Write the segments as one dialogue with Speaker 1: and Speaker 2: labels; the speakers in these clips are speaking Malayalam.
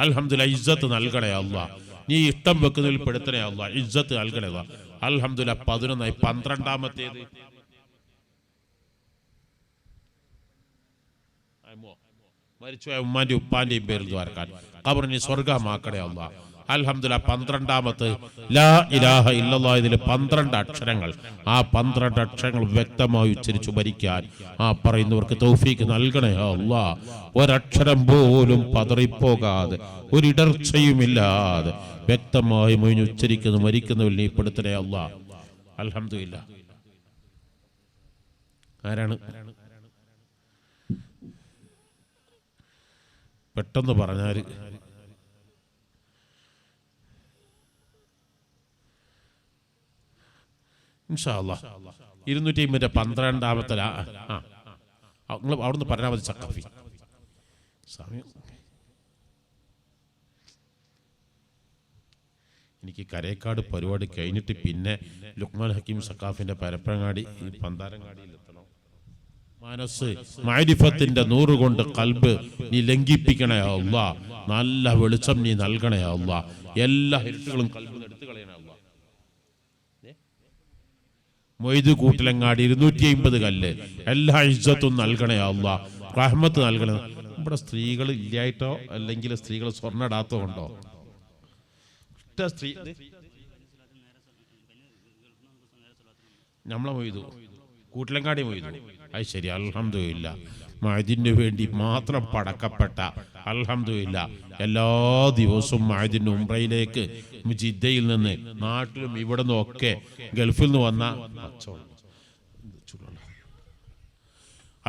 Speaker 1: അൽഹംദുലില്ലാ ഇസ്സത്ത് നൽകണേ അല്ലാഹ്. നീ ഇഷ്ടം വെക്കുന്നതിൽ പെടുത്തണേ അല്ലാഹ്. ഇസ്സത്ത് നൽകണേ അല്ലാഹ്. അൽഹംദുലില്ലാ 11 12ാമത്തേത് മരിച്ചുപോയ ഉമ്മാന്റെ ഉപ്പാന്റെയും പേരിൽ ദ്വാരക്കാൻ ഖബറിനെ സ്വർഗമാക്കണേ അല്ലാഹ്. അൽഹംദുലില്ലാ 12ാമത്തെ ലാ ഇലാഹ ഇല്ലല്ലാഹ്. ഇതിൽ 12 അക്ഷരങ്ങൾ. ആ 12 അക്ഷരങ്ങൾ വ്യക്തമായി ഉച്ചരിച്ചു ഭരിക്കാൻ ആ പറയുന്നവർക്ക് തൗഫീക്ക് നൽകണേ അല്ലാഹ്. ഒരക്ഷരം പോലും പതറിപ്പോകാതെ ഒരിടർച്ചയുമില്ലാതെ വ്യക്തമായി മൊഴിഞ്ഞ് ഉച്ചരിക്കുന്നു മരിക്കുന്നവരിൽ നീ പെടുത്തണേ അല്ലാഹ്. അൽഹംദുലില്ലാ. ആരാണ് പെട്ടെന്ന് പറഞ്ഞാൽ ഇൻഷാ അല്ലാഹ് 212ാമത്തെ നിങ്ങൾ അവിടുന്ന് പറഞ്ഞാൽ മതി സഖാഫി. സമയം എനിക്ക് കരേക്കാട് പരിപാടി കഴിഞ്ഞിട്ട് പിന്നെ ലുക്മാൻ ഹക്കീം സഖാഫിന്റെ പരപ്പങ്ങാടി ഈ പന്താരങ്ങാടിയിലെത്തണം. മനസ്സ് മഅരിഫത്തിന്റെ 100 കൊണ്ട് ഖൽബ് നീ ലംഘിപ്പിക്കണേ അല്ലാഹ്. നല്ല വെളിച്ചം നീ നൽകണേ അല്ലാഹ്. എല്ലാ ഇരുട്ടുകളും ഖൽബിൽ എടുത്തു കളയണേ അല്ലാഹ്. മൊയ്ത് കൂട്ടിലങ്ങാടി 250 കല്ല്. എല്ലാ ഇസ്സത്തും നൽകണേ അല്ലാഹ്. റഹ്മത്ത് നൽകണേ. ഇവിടെ സ്ത്രീകൾ ഇല്ലായിട്ടോ അല്ലെങ്കിൽ സ്ത്രീകൾ സ്വർണ്ണ ഇടാത്തോ ഉണ്ടോ? സ്ത്രീ നമ്മളെ മൊയ്തു കൂട്ടിലങ്ങാടി മൊയ്തു. അത് ശരി. അൽഹംദുലില്ലാ. മഅദിനു വേണ്ടി മാത്രം പടക്കപ്പെട്ട അൽഹംദുലില്ലാ എല്ലാ ദിവസവും മഅദിന് ഉംറയിലേക്ക് ജിദ്ദയിൽ നിന്ന് നാട്ടിലും ഇവിടെ നിന്നും ഒക്കെ ഗൾഫിൽ നിന്ന് വന്ന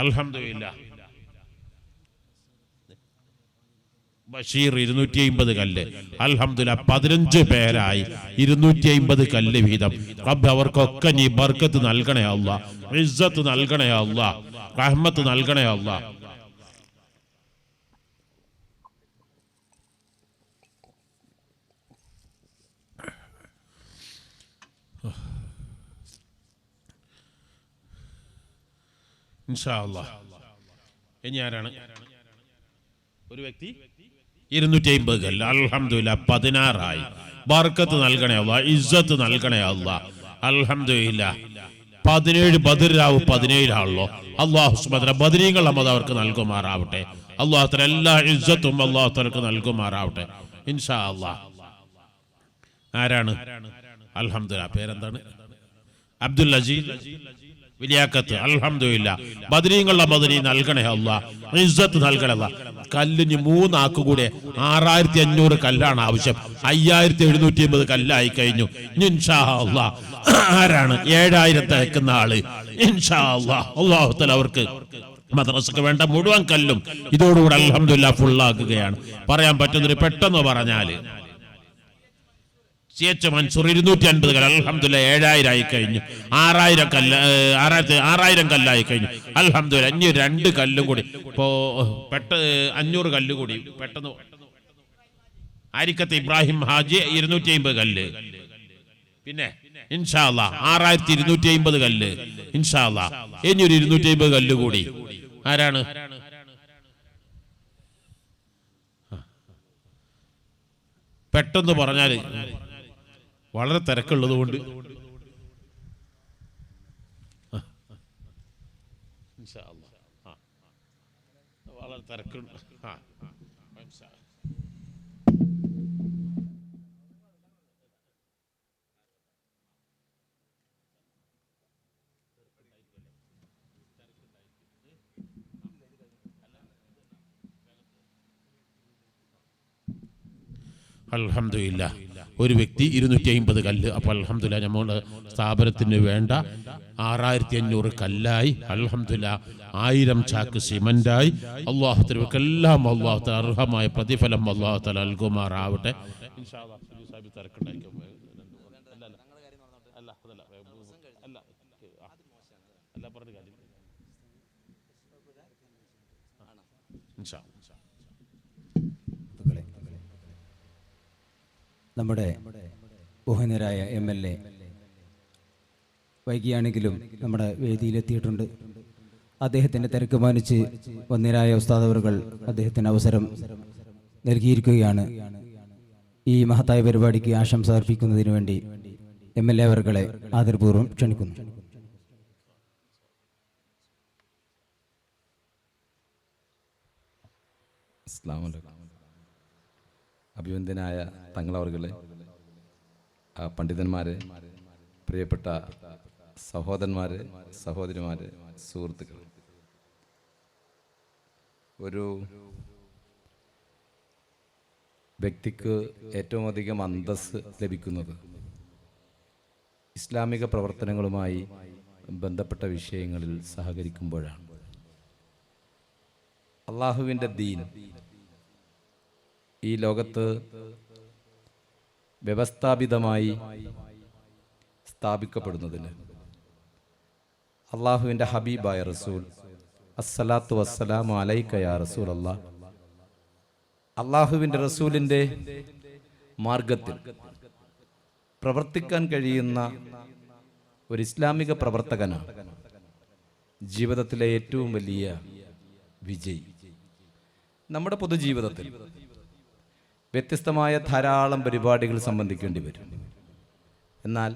Speaker 1: അൽഹംദുലില്ലാ. ബഷീർ 250 കല്ല്. അൽഹംദുലില്ലാ 15 പേരായി 250 കല്ല് വീതം. റബ്ബ് അവർക്കൊക്കെ നീ ബർക്കത്ത് നൽകണേ അല്ലാഹ്. ഇസ്സത്ത് നൽകണേ അല്ലാഹ്. റഹ്മത്ത് നൽകണേ അല്ലാഹ്. ഇൻഷാ അല്ലാഹ്. ഇനി ആരാണ്? ഒരു വ്യക്തി 250 കല്ല്. അൽഹംദുലില്ലാ 16 ബർക്കത്ത് നൽകണേ അല്ലാഹ്. ഇസ്സത്ത് നൽകണേ അല്ലാഹ്. അൽഹംദുലില്ലാ 17 ബദറാവ് 17 ആണല്ലോ. അല്ലാഹു സുബ്ഹാനഹു ബദരീങ്ങൾ നമ്മത് അവർക്ക് നൽകുമാറാവട്ടെ. അല്ലാഹു തആല എല്ലാ ഇസ്സത്തും അല്ലാഹു തആലക്ക് നൽകുമാറാവട്ടെ ഇൻഷാ അല്ലാഹ്. ആരാണ്? അൽഹംദുലില്ലാ പേരെന്താണ്? അബ്ദുൽ അസീസ് വലിയാക്കത്ത്. അൽഹംദുലില്ലാ ബദരീങ്ങളുടെ ബദരീ നൽകണേ അല്ലാഹ്. ഇസ്സത്ത് നൽകണേ അല്ലാഹ്. കല്ലിന് 3 ആക്ക് കൂടെ 6500 കല്ലാണ് ആവശ്യം. 5750 കല്ലായി കഴിഞ്ഞു. ഇൻഷാ അല്ലാഹ് ആരാണ്? 7000 തയ്ക്കുന്ന ആള്. ഇൻഷാ അല്ലാഹ് അല്ലാഹു തആല അവർക്ക് മദ്രസക്ക് വേണ്ട മുഴുവൻ കല്ലും ഇതോടുകൂടെ അൽഹംദുലില്ലാ ഫുള്ളാക്കുകയാണ്. പറയാൻ പറ്റുന്നൊരു പെട്ടെന്ന് പറഞ്ഞാല് മൻസൂർ 250 കല്ല്. അൽഹംദുലില്ലാ 7000 ആയി കഴിഞ്ഞു. 6000 കല്ലായി കഴിഞ്ഞു. അൽഹംദുലില്ലാ ഇനി 2 കല്ലും കൂടി ഇപ്പോ 500 കല്ല് കൂടി പെട്ടെന്ന്. ആരിക്കത്ത് ഇബ്രാഹിം ഹാജി 250 കല്ല്. പിന്നെ ഇൻഷാ അല്ലാഹ് 6250 കല്ല്. ഇൻഷാ അല്ലാഹ് ഇനി ഒരു 250 കല്ല് കൂടി. ആരാണ്? പെട്ടെന്ന് പറഞ്ഞാല് വളരെ തിരക്കുള്ളത് കൊണ്ട് വളരെ തിരക്കുണ്ട്. അൽഹംദുലില്ലാ ഒരു വ്യക്തി 250 കല്ല്. അപ്പോൾ അൽഹംദുലില്ലാ നമ്മുടെ സ്ഥാപനത്തിന് വേണ്ട 6500 കല്ലായി. അൽഹംദുലില്ലാ 1000 ചാക്ക് സിമന്റായി. അല്ലാഹു തആലക്കെല്ലാം അല്ലാഹു തആല അർഹമായ പ്രതിഫലം അല്ലാഹു തആല നൽകുമാറാവട്ടെ ഇൻഷാ അല്ലാഹ്.
Speaker 2: നമ്മുടെ ബഹുമാന്യരായ MLA വൈകിയാണെങ്കിലും നമ്മുടെ വേദിയിലെത്തിയിട്ടുണ്ട്. അദ്ദേഹത്തിൻ്റെ തിരക്ക് മാനിച്ച് വന്യരായ ഉസ്താദ് അവറുകൾ അദ്ദേഹത്തിന് അവസരം നൽകിയിരിക്കുകയാണ്. ഈ മഹത്തായ പരിപാടിക്ക് ആശംസ അർപ്പിക്കുന്നതിന് വേണ്ടി MLA അവർകളെ ആദരപൂർവ്വം ക്ഷണിക്കുന്നു.
Speaker 3: അഭിവന്ദ്യനായ തങ്ങളവർകളെ, പണ്ഡിതന്മാരെ, പ്രിയപ്പെട്ട സഹോദരന്മാരെ, സഹോദരിമാരെ, സുഹൃത്തുക്കൾ, ഒരു വ്യക്തിക്ക് ഏറ്റവും അധികം അന്തസ്സ് ലഭിക്കുന്നത് ഇസ്ലാമിക പ്രവർത്തനങ്ങളുമായി ബന്ധപ്പെട്ട വിഷയങ്ങളിൽ സഹകരിക്കുമ്പോഴാണ്. അള്ളാഹുവിൻ്റെ ദീൻ ഈ ലോകത്ത് വ്യവസ്ഥാപിതമായി സ്ഥാപിക്കപ്പെടുന്നതിന് അള്ളാഹുവിൻ്റെ ഹബീബായ റസൂൽ അസ്സലാത്തു വസ്സലാമു അലൈക യാ റസൂൽ അല്ലാഹ്, അള്ളാഹുവിൻ്റെ റസൂലിൻ്റെ മാർഗത്തിൽ പ്രവർത്തിക്കാൻ കഴിയുന്ന ഒരു ഇസ്ലാമിക പ്രവർത്തകനാണ് ജീവിതത്തിലെ ഏറ്റവും വലിയ വിജയി. നമ്മുടെ പൊതുജീവിതത്തിൽ വ്യത്യസ്തമായ ധാരാളം പരിപാടികൾ സംബന്ധിക്കേണ്ടി വരും. എന്നാൽ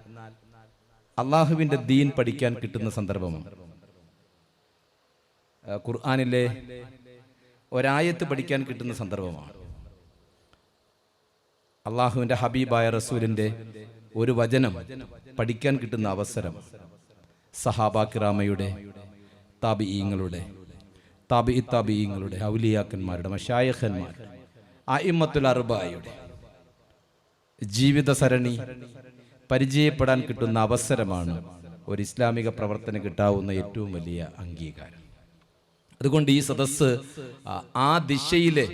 Speaker 3: അള്ളാഹുവിൻ്റെ ദീൻ പഠിക്കാൻ കിട്ടുന്ന സന്ദർഭമാണ്. ഖുർആനിലെ ഒരായത്ത് പഠിക്കാൻ കിട്ടുന്ന സന്ദർഭമാണ്. അള്ളാഹുവിൻ്റെ ഹബീബായ റസൂലിൻ്റെ ഒരു വചനം പഠിക്കാൻ കിട്ടുന്ന അവസരം സഹാബാ കിറാമയുടെ, താബിഈങ്ങളുടെ, താബിഈങ്ങളുടെ, ഔലിയാക്കന്മാരുടെ, മശായിഖന്മാരുടെ, അഇമ്മത്തുൽ അർബഅയുടെ ജീവിത സരണി പരിചയപ്പെടാൻ കിട്ടുന്ന അവസരമാണ് ഒരു ഇസ്ലാമിക പ്രവർത്തനം കിട്ടാവുന്ന ഏറ്റവും വലിയ അംഗീകാരം. അതുകൊണ്ട് ഈ സദസ്സ് ആ ദിശയിലെ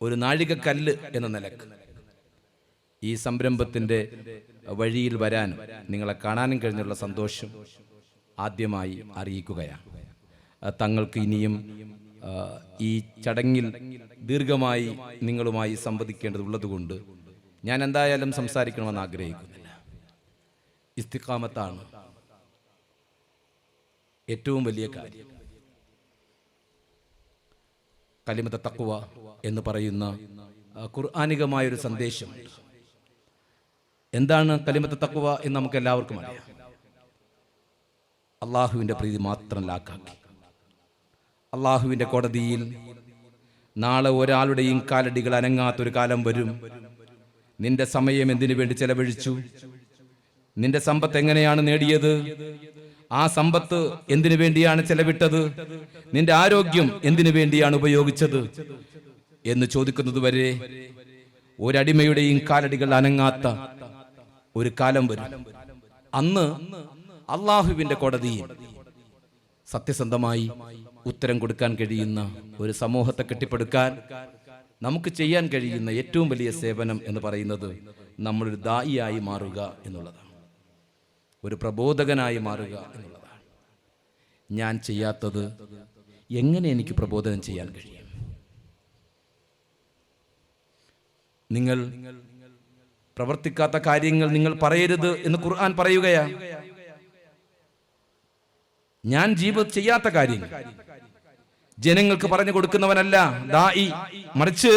Speaker 3: ഒരു നാഴികക്കല്ല് എന്ന നിലക്ക് ഈ സംരംഭത്തിൻ്റെ വഴിയിൽ വരാൻ നിങ്ങളെ കാണാനും കഴിഞ്ഞുള്ള സന്തോഷം ആദ്യമായി അറിയിക്കുകയാണ്. തങ്ങൾക്ക് ഇനിയും ഈ ചടങ്ങിൽ ദീർഘമായി നിങ്ങളുമായി സംവദിക്കേണ്ടതുള്ളതുകൊണ്ട് ഞാൻ എന്തായാലും സംസാരിക്കണമെന്ന് ആഗ്രഹിക്കുന്നില്ല. ഇസ്തിഖാമത്താണ് ഏറ്റവും വലിയ കാര്യം. കലിമത്ത് തഖ്വ എന്ന് പറയുന്ന ഖുർആനികമായൊരു സന്ദേശം. എന്താണ് കലിമത്ത് തഖ്വ എന്ന് നമുക്ക് എല്ലാവർക്കും അറിയാം. അള്ളാഹുവിൻ്റെ പ്രീതി മാത്രം ലാക്കാക്കി അള്ളാഹുവിൻ്റെ കോടതിയിൽ നാളെ ഒരാളുടെയും കാലടികൾ അനങ്ങാത്തൊരു കാലം വരും. നിന്റെ സമയം എന്തിനു വേണ്ടി ചെലവഴിച്ചു? നിന്റെ സമ്പത്ത് എങ്ങനെയാണ് നേടിയത്? ആ സമ്പത്ത് എന്തിനു വേണ്ടിയാണ് ചെലവിട്ടത്? നിന്റെ ആരോഗ്യം എന്തിനു വേണ്ടിയാണ് ഉപയോഗിച്ചത് എന്ന് ചോദിക്കുന്നത് വരെ ഒരടിമയുടെയും കാലടികൾ അനങ്ങാത്ത ഒരു കാലം വരും. അന്ന് അള്ളാഹുവിൻ്റെ കോടതിയിൽ സത്യസന്ധമായി ഉത്തരം കൊടുക്കാൻ കഴിയുന്ന ഒരു സമൂഹത്തെ കെട്ടിപ്പടുക്കാൻ നമുക്ക് ചെയ്യാൻ കഴിയുന്ന ഏറ്റവും വലിയ സേവനം എന്ന് പറയുന്നത് നമ്മളൊരു ദായിയായി മാറുക എന്നുള്ളതാണ്, ഒരു പ്രബോധകനായി മാറുക എന്നുള്ളതാണ്. ഞാൻ ചെയ്യാത്തത് എങ്ങനെ എനിക്ക് പ്രബോധനം ചെയ്യാൻ കഴിയും? നിങ്ങൾ പ്രവർത്തിക്കാത്ത കാര്യങ്ങൾ നിങ്ങൾ പറയരുത് എന്ന് ഖുർആൻ പറയുകയാ. ഞാൻ ചെയ്യാത്ത കാര്യങ്ങൾ ജനങ്ങൾക്ക് പറഞ്ഞു കൊടുക്കുന്നവനല്ല ദായി, മറിച്ച്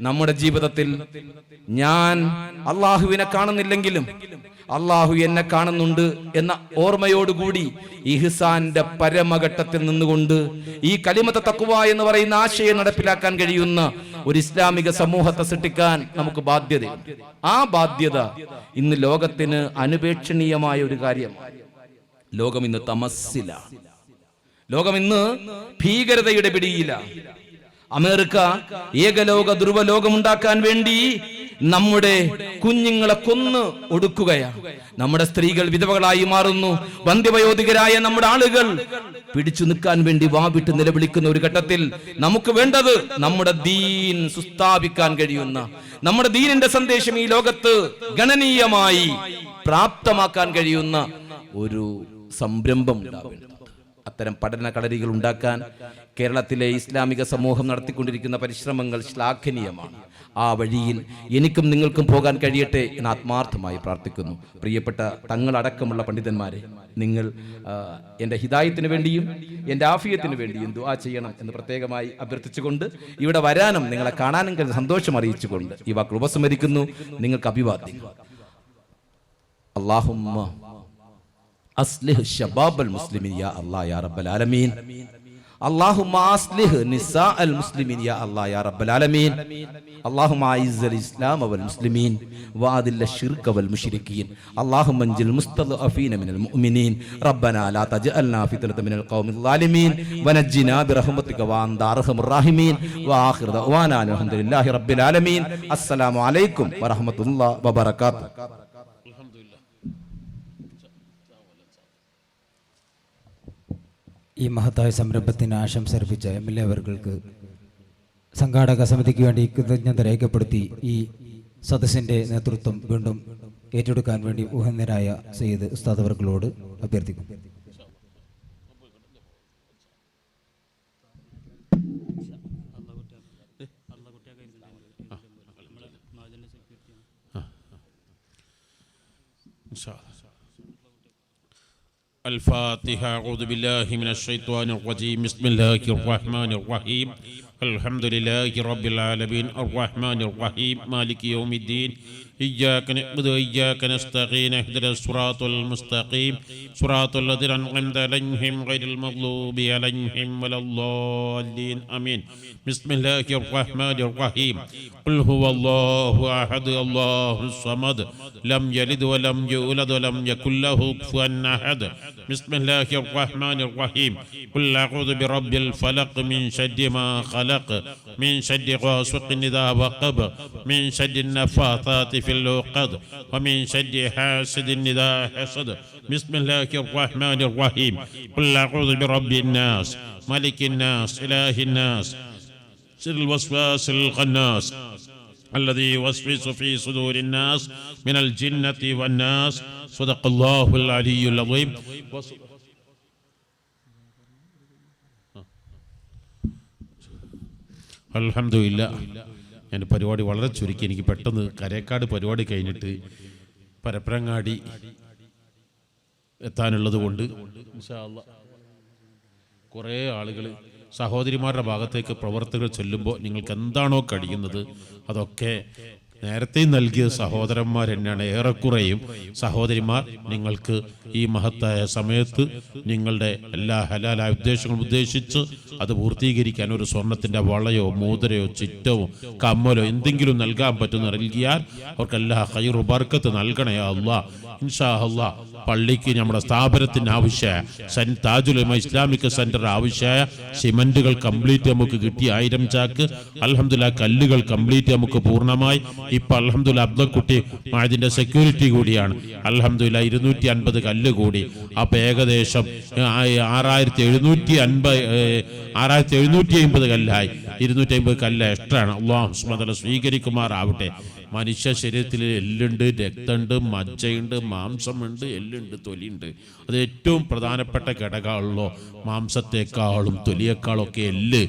Speaker 3: നമ്മുടെ ജീവിതത്തിൽ ഞാൻ അള്ളാഹുവിനെ കാണുന്നില്ലെങ്കിലും അള്ളാഹു എന്നെ കാണുന്നുണ്ട് എന്ന ഓർമ്മയോടുകൂടി ഇഹ്സാന്റെ പരമഘട്ടത്തിൽ നിന്നുകൊണ്ട് ഈ കലിമത്ത് തഖ്വ എന്ന് പറയുന്ന ആശയം നടപ്പിലാക്കാൻ കഴിയുന്ന ഒരു ഇസ്ലാമിക സമൂഹത്തെ സൃഷ്ടിക്കാൻ നമുക്ക് ബാധ്യതയുണ്ട്. ആ ബാധ്യത ഇന്ന് ലോകത്തിന് അനുപേക്ഷണീയമായ ഒരു കാര്യമാണ്. ലോകം ഇന്ന് തമസ്സില, ലോകം ഇന്ന് ഭീകരതയുടെ പിടിയില. അമേരിക്ക ഏകലോക ധ്രുവലോകമുണ്ടാക്കാൻ വേണ്ടി നമ്മുടെ കുഞ്ഞുങ്ങളെ കൊന്ന് ഒടുക്കുകയാണ്. നമ്മുടെ സ്ത്രീകൾ വിധവകളായി മാറുന്നു. വന്ധ്യവയോധികരായ നമ്മുടെ ആളുകൾ പിടിച്ചു നിൽക്കാൻ വേണ്ടി വാവിട്ട് നിലവിളിക്കുന്ന ഒരു ഘട്ടത്തിൽ നമുക്ക് വേണ്ടത് നമ്മുടെ ദീൻ സുസ്ഥാപിക്കാൻ കഴിയുന്ന, നമ്മുടെ ദീനിന്റെ സന്ദേശം ഈ ലോകത്ത് ഗണനീയമായി പ്രാപ്തമാക്കാൻ കഴിയുന്ന ഒരു സംരംഭം ഉണ്ടാവേണ്ടത്. അത്തരം പഠന കളരികൾ ഉണ്ടാക്കാൻ കേരളത്തിലെ ഇസ്ലാമിക സമൂഹം നടത്തിക്കൊണ്ടിരിക്കുന്ന പരിശ്രമങ്ങൾ ശ്ലാഘനീയമാണ്. ആ വഴിയിൽ എനിക്കും നിങ്ങൾക്കും പോകാൻ കഴിയട്ടെ എന്ന് ആത്മാർത്ഥമായി പ്രാർത്ഥിക്കുന്നു. പ്രിയപ്പെട്ട തങ്ങളടക്കമുള്ള പണ്ഡിതന്മാരെ, നിങ്ങൾ എൻ്റെ ഹിദായത്തിന് വേണ്ടിയും എൻ്റെ ആഫിയത്തിന് വേണ്ടിയും ദുആ ചെയ്യണം എന്ന് പ്രത്യേകമായി അഭ്യർത്ഥിച്ചുകൊണ്ട് ഇവിടെ വരാനും നിങ്ങളെ കാണാനും കഴിഞ്ഞ സന്തോഷം അറിയിച്ചുകൊണ്ട് ഈ വാക്കുകൾ ഉപസംഹരിക്കുന്നു. നിങ്ങൾക്ക് അഭിവാദ്യം. അല്ലാഹുമ്മ അസ്ലിഹ് ശബാബൽ മുസ്ലിമീൻ യാ അല്ലാഹ് യാ റബ്ബൽ ആലമീൻ. اللهم اصلح نساء المسلمين يا الله يا رب العالمين. اللهم اعز الاسلام والمسلمين واذل الشرك والمشركين. اللهم انجِ المستضعفين من المؤمنين. ربنا لا تجعلنا فتنة من القوم الظالمين ونجنا برحمتك وانت ارحم الراحمين. واخر دعوانا الحمد لله رب العالمين. السلام عليكم ورحمة الله وبركاته.
Speaker 2: ഈ മഹത്തായ സംരംഭത്തിന് ആശംസ അർപ്പിച്ച MLA അവർക്ക് സംഘാടക സമിതിക്ക് വേണ്ടി കൃതജ്ഞത രേഖപ്പെടുത്തി ഈ സദസ്സിൻ്റെ നേതൃത്വം വീണ്ടും ഏറ്റെടുക്കാൻ വേണ്ടി ഊഹന്യരായ സയ്യിദ് ഉസ്താദ് അവർകളോട് അഭ്യർത്ഥിക്കുന്നു.
Speaker 1: الفاتحة. أعوذ بالله من الشيطان الرجيم. بسم الله الرحمن الرحيم. الحمد لله رب العالمين الرحمن الرحيم مالك يوم الدين. إياك نعبد وإياك نستعين. اهدنا الصراط المستقيم صراط الذين أنعمت عليهم غير المغضوب عليهم ولا الضالين آمين. بسم الله الرحمن الرحيم. قل هو الله أحد الله الصمد لم يلد ولم يولد ولم يكن له كفوا أحد. بسم الله الرحمن الرحيم. قل أعوذ برب الفلق من شر ما خلق من شر غاسق إذا وقب من شر النفاثات في العقد ومن شر حاسد إذا حسد. بسم الله الرحمن الرحيم. قل أعوذ برب الناس ملك الناس إله الناس شر الوسواس الخناس الذي يوسوس في صدور الناس من الجنة والناس. صدق الله العلي العظيم. അൽഹംദുലില്ലാ. ഞാൻ പരിപാടി വളരെ ചുരുക്കി. എനിക്ക് പെട്ടെന്ന് കരേക്കാട് പരിപാടി കഴിഞ്ഞിട്ട് പരപ്പരങ്ങാടി എത്താനുള്ളത് കൊണ്ട് ഇൻഷാ അല്ലാഹ് കുറേ ആളുകൾ സഹോദരിമാരുടെ ഭാഗത്തേക്ക് പ്രവർത്തകർ ചെല്ലുമ്പോൾ നിങ്ങൾക്ക് എന്താണോ കഴിയുന്നത് അതൊക്കെ നേരത്തെ നൽകിയ സഹോദരന്മാർ തന്നെയാണ്. ഏറെക്കുറെയും സഹോദരിമാർ നിങ്ങൾക്ക് ഈ മഹത്തായ സമയത്ത് നിങ്ങളുടെ എല്ലാ ഹലാലായ ഉദ്ദേശങ്ങളും ഉദ്ദേശിച്ച് അത് പൂർത്തീകരിക്കാൻ ഒരു സ്വർണത്തിൻ്റെ വളയോ മോതിരയോ ചിറ്റവോ കമ്മലോ എന്തെങ്കിലും നൽകാൻ പറ്റുന്ന നൽകിയാൽ അവർക്ക് എല്ലാ ഖൈറു ബർക്കത്ത് നൽകണേ അല്ലാഹ്. ഇൻഷാ അല്ലാഹ് പള്ളിക്ക് നമ്മുടെ സ്ഥാപനത്തിന് ആവശ്യമായ താജുൽ ഉലമ ഇസ്ലാമിക് സെന്റർ ആവശ്യമായ സിമന്റുകൾ കംപ്ലീറ്റ് നമുക്ക് കിട്ടി. 1000 ചാക്ക് അൽഹംദുലില്ലാ. കല്ലുകൾ കംപ്ലീറ്റ് നമുക്ക് പൂർണ്ണമായി. ഇപ്പൊ അൽഹംദുലില്ലാ അബ്ദുൽകുട്ടി അതിന്റെ സെക്യൂരിറ്റി കൂടിയാണ്. അൽഹംദുലില്ലാ 250 കല്ല് കൂടി. അപ്പൊ ഏകദേശം 6750 കല്ലായി. 250 കല്ല് എക്സ്ട്രാ ആണ്. അല്ലാഹു സുബ്ഹാനഹു വ തആല സ്വീകരിക്കുമാറാവട്ടെ. മനുഷ്യ ശരീരത്തിൽ എല്ലുണ്ട്, രക്തമുണ്ട്, മജ്ജയുണ്ട്, മാംസമുണ്ട്, എല്ലുണ്ട്, തൊലിയുണ്ട്. അത് ഏറ്റവും പ്രധാനപ്പെട്ട ഘടകമാണല്ലോ. മാംസത്തെക്കാളും തൊലിയേക്കാളൊക്കെ എല്ല്.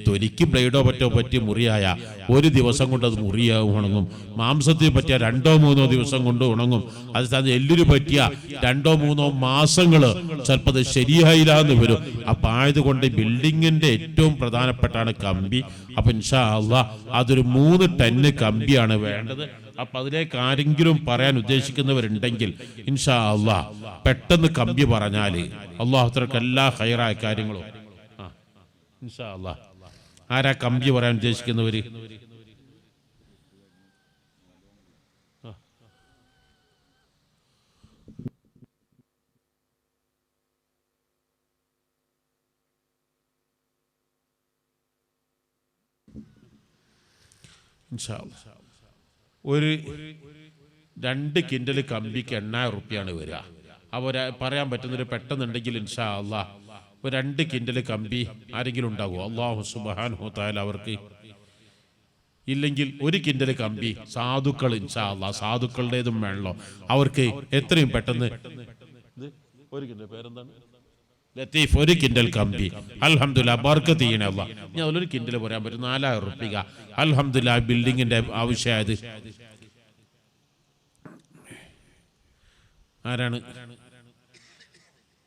Speaker 1: തൊലിക്ക് ബ്ലേഡോ പറ്റി മുറിയായ ഒരു ദിവസം കൊണ്ട് അത് ഉണങ്ങും. മാംസത്തിന് പറ്റിയ 2-3 ദിവസം കൊണ്ട് ഉണങ്ങും. അത് എല്ലിന് പറ്റിയ 2-3 മാസങ്ങൾ ചിലപ്പോൾ അത് ശരിയായില്ലാന്ന് വരും. അപ്പം ആയതുകൊണ്ട് ബിൽഡിങ്ങിന്റെ ഏറ്റവും പ്രധാനപ്പെട്ടാണ് കമ്പി. അപ്പം ഇൻഷാ അല്ലാഹ് അതൊരു 3 ടണ്ണ് കമ്പിയാണ് വേണ്ടത്. അപ്പം അതിലേക്ക് ആരെങ്കിലും പറയാൻ ഉദ്ദേശിക്കുന്നവരുണ്ടെങ്കിൽ ഇൻഷാ അല്ലാഹ് പെട്ടെന്ന് കമ്പി പറഞ്ഞാൽ അല്ലാഹുവിലേക്ക് എല്ലാ ഖൈറായ കാര്യങ്ങളും ഇൻഷാ അല്ലാഹ്. ആരാ കമ്പി പറയാൻ ഉദ്ദേശിക്കുന്നവര്? ഒരു 2 കിൻഡൽ കമ്പിക്ക് 8000 റുപ്യാണ് വരിക. അപ്പോൾ പറയാൻ പറ്റുന്നൊരു പെട്ടെന്നുണ്ടെങ്കിൽ ഇൻഷാ അല്ലാഹ് ഒരു 2 കിൻഡൽ കമ്പി ആരെങ്കിലും ഉണ്ടാകുമോ? അല്ലാഹു സുബ്ഹാനഹു വ തആല അവർക്ക് ഇല്ലെങ്കിൽ 1 കിൻഡൽ കമ്പി സാധുക്കൾ ഇൻഷാ അല്ലാഹ് സാധുക്കളുടേതും വേണല്ലോ. അവർക്ക് എത്രയും പെട്ടെന്ന് 1 കിൻഡൽ പേരെന്താണ്? ലത്തീഫ് 1 കിൻഡൽ കമ്പി അൽഹംദുലില്ലാഹ് ബർക്കത്ത് ചെയ്യണേ അല്ലാഹ്. ഞാൻ ഒരു കിൻഡൽ പറയാൻ പറ്റും 4000 റുപ്യ അൽഹംദുലില്ലാഹ് ബിൽഡിങ്ങിന്റെ ആവശ്യമായത് ആരാണ്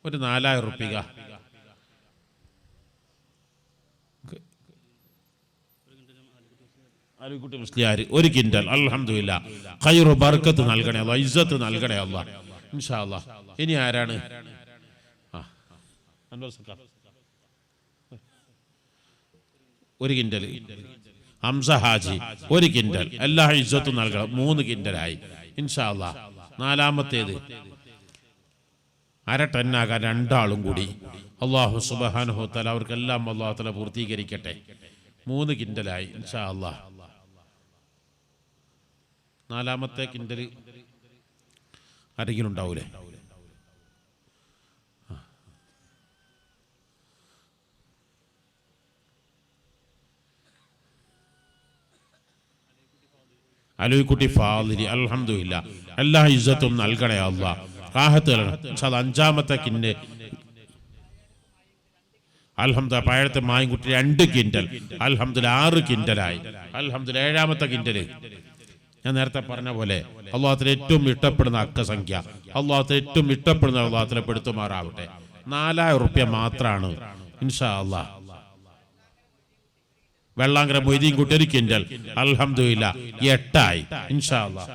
Speaker 1: ഒരു 4000 റുപ്യ അലിക്കുട്ടി മുസ്ലിയാർ 1 കിൻഡൽ അൽഹംദുലില്ലാഹ് ഖൈറു ബർക്കത്ത് നൽകണേ അല്ലാഹ് ഇസ്സത്ത് നൽകണേ അല്ലാഹ് ഇൻഷാ അല്ലാഹ്. ഇനി ആരാണ് അൻവർ സക്കാഫ് 1 കിൻഡൽ ഹംസ ഹാജി 1 കിൻഡൽ എല്ലാ ഇസ്സത്തും നൽകണം 3 കിൻഡലായി ഇൻഷാ അല്ലാഹ്. 4-മത്തേത് അര ടന്നാകാൻ 2 ആളും കൂടി അല്ലാഹു സുബ്ഹാനഹു വ തആല അവർക്കെല്ലാം അല്ലാഹു തആല പൂർത്തീകരിക്കട്ടെ. 3 കിൻഡലായി ഇൻഷാ അല്ലാഹ്. 4-മത്തെ കിൻഡൽ ആരെങ്കിലും ഉണ്ടാവൂലേ? അലൂക്കുട്ടി ഫാദിലി അൽഹംദുലില്ലാഹ് എല്ലാ ഇസ്സത്തും നൽകണേ അല്ലാഹ്. റാഹത്ത് നൽകണം. 5-മത്തെ കിൻഡ് അൽഹംദുലില്ലാഹ് പഴയത്തെ മായൻകുട്ടി 2 കിൻഡൽ അൽഹംദുലില്ലാഹ് 6 കിൻഡലായി അൽഹംദുലില്ലാഹ്. 7-മത്തെ കിൻഡൽ ഞാൻ നേരത്തെ പറഞ്ഞ പോലെ അല്ലാഹുവിന് ഏറ്റവും ഇഷ്ടപ്പെടുന്ന അക്കസംഖ്യ അല്ലാഹുവിന് ഏറ്റവും ഇഷ്ടപ്പെടുന്ന അല്ലാഹുവിനെ പെടുത്തുമാറാവട്ടെ. 4000 റുപ്യ മാത്രമാണ് ഇൻഷാ അല്ലാഹ്. വെള്ളാങ്കര മൊയ്തീൻ കുട്ടി 1 കിൻഡൽ അൽഹംദുലില്ലാഹ് 8 ഇൻഷാ അല്ലാഹ്.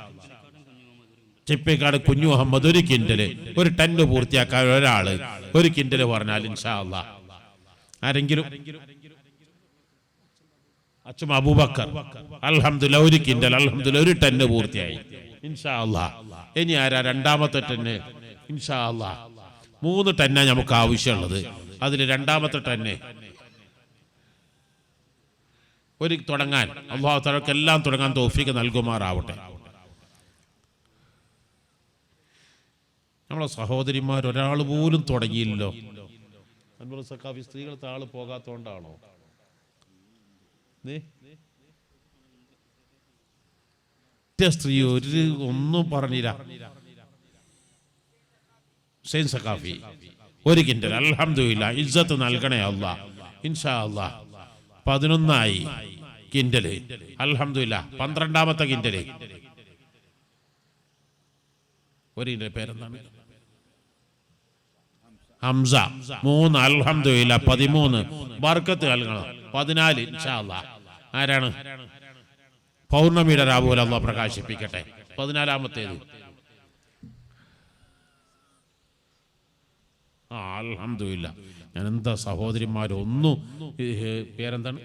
Speaker 1: ചിപ്പിക്കാട് കുഞ്ഞു മുഹമ്മദ് 1 കിൻഡൽ 1 ടണ്ണ് പൂർത്തിയാക്കാൻ ഒരാള് 1 കിൻഡൽ പറഞ്ഞാൽ ഇൻഷാ അല്ലാഹ്. ആരെങ്കിലും അച്ഛൻ അബൂബക്കർ അൽഹംദുലില്ലാഹ് 1 കിൻഡൽ അൽഹംദുലില്ലാഹ് 1 ടണ്ണ് പൂർത്തിയായി ഇൻഷാ അല്ലാഹ്. ഇനി ആരാ 2-മത്തെ ടണ്ണ് ഇൻഷാ അല്ലാഹ്. 3 ടന്നാ നമുക്ക് ആവശ്യമുള്ളത്. അതിൽ 2-മത്തെ ടണ്ണ് ഒരു തുടങ്ങാൻ അല്ലാഹു തആലക്ക് എല്ലാം തുടങ്ങാൻ തൗഫീഖ് നൽകുമാറാവട്ടെ. നമ്മളെ സഹോദരിമാർ ഒരാൾ പോലും തുടങ്ങിയില്ലല്ലോ. അൻവർ സഖാഫി സ്ത്രീകൾ താള് പോകാത്തോണ്ടാണോ? സ്ത്രീ ഒന്നും പറഞ്ഞില്ല. ഹുസൈൻ സഖാഫി 1 കിൻഡൽ അൽഹംദുലില്ലാഹ് ഇസ്സത്ത് നൽകണേ അല്ലാഹ് ഇൻഷാ അല്ലാഹ്. 11 കിൻഡല് അൽഹംദുലില്ലാഹ്. 12-മത്തെ കിൻഡല് 1 കിൻഡൽ പേരെന്താണ്? ഹംസ 3 അൽഹംദുലില്ലാഹ് 13 ബർക്കത്ത് നൽകണം. 14 ഇൻഷാ അല്ലാഹ്. ആരാണ്? പൗർണമിയുടെ രാവുപോലെ അല്ലാഹ് പ്രകാശിപ്പിക്കട്ടെ. 14-മത്തേത് അൽഹംദുലില്ലാഹ്. ഞാൻ എന്താ സഹോദരിമാരൊന്നും പേരെന്താണ്?